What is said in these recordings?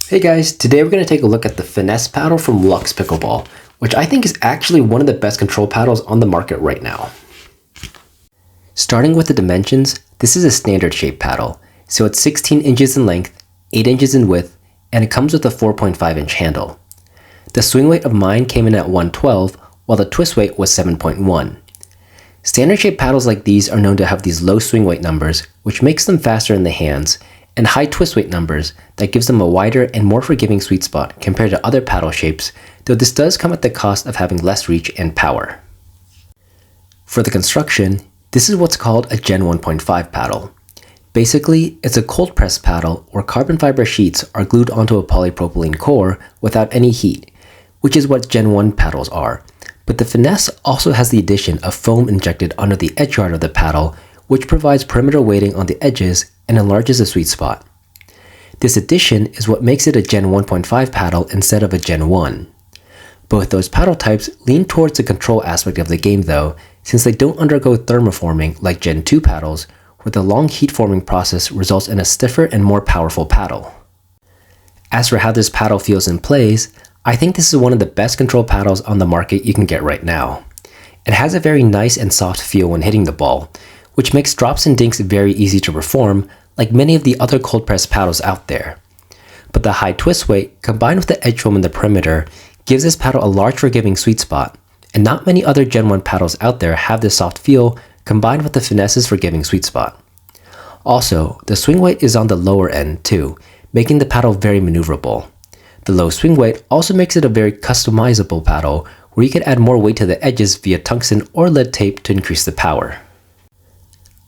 Hey guys, today we're going to take a look at the Finesse paddle from Luxe Pickleball, which I think is actually one of the best control paddles on the market right now. Starting with the dimensions, this is a standard shape paddle, so it's 16 inches in length, 8 inches in width, and it comes with a 4.5 inch handle. The swing weight of mine came in at 112, while the twist weight was 7.1. Standard shape paddles like these are known to have these low swing weight numbers, which makes them faster in the hands, and high twist weight numbers that gives them a wider and more forgiving sweet spot compared to other paddle shapes, though this does come at the cost of having less reach and power. For the construction, this is what's called a Gen 1.5 paddle. Basically, it's a cold press paddle where carbon fiber sheets are glued onto a polypropylene core without any heat, which is what Gen 1 paddles are. But the Finesse also has the addition of foam injected under the edge guard of the paddle, which provides perimeter weighting on the edges and enlarges the sweet spot. This addition is what makes it a Gen 1.5 paddle instead of a Gen 1. Both those paddle types lean towards the control aspect of the game though, since they don't undergo thermoforming like Gen 2 paddles, where the long heat forming process results in a stiffer and more powerful paddle. As for how this paddle feels and plays, I think this is one of the best control paddles on the market you can get right now. It has a very nice and soft feel when hitting the ball, which makes drops and dinks very easy to perform, like many of the other cold press paddles out there. But the high twist weight, combined with the edge foam in the perimeter, gives this paddle a large forgiving sweet spot, and not many other Gen 1 paddles out there have this soft feel combined with the Finesse's forgiving sweet spot. Also, the swing weight is on the lower end too, making the paddle very maneuverable. The low swing weight also makes it a very customizable paddle, where you can add more weight to the edges via tungsten or lead tape to increase the power.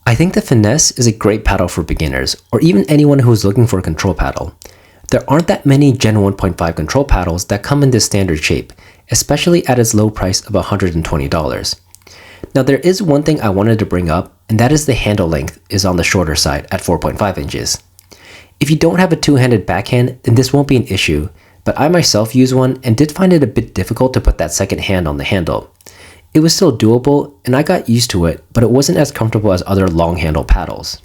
I think the Finesse is a great paddle for beginners, or even anyone who is looking for a control paddle. There aren't that many Gen 1.5 control paddles that come in this standard shape, especially at its low price of $120. Now there is one thing I wanted to bring up, and that is the handle length is on the shorter side at 4.5 inches. If you don't have a two-handed backhand, then this won't be an issue, but I myself use one and did find it a bit difficult to put that second hand on the handle. It was still doable, and I got used to it, but it wasn't as comfortable as other long handle paddles.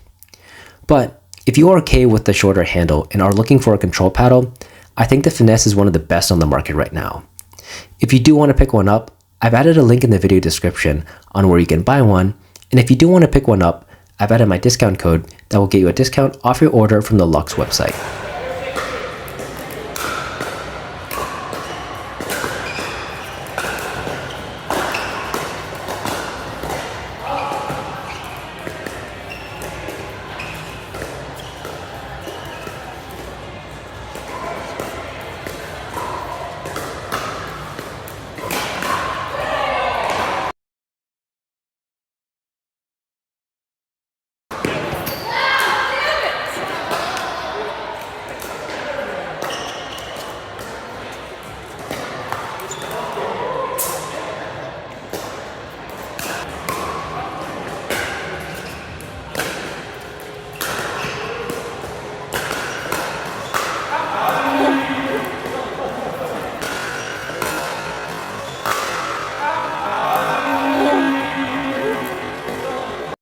But if you are okay with the shorter handle and are looking for a control paddle, I think the Finesse is one of the best on the market right now. If you do want to pick one up, I've added a link in the video description on where you can buy one, and if you do want to pick one up, I've added my discount code that will get you a discount off your order from the Luxe website.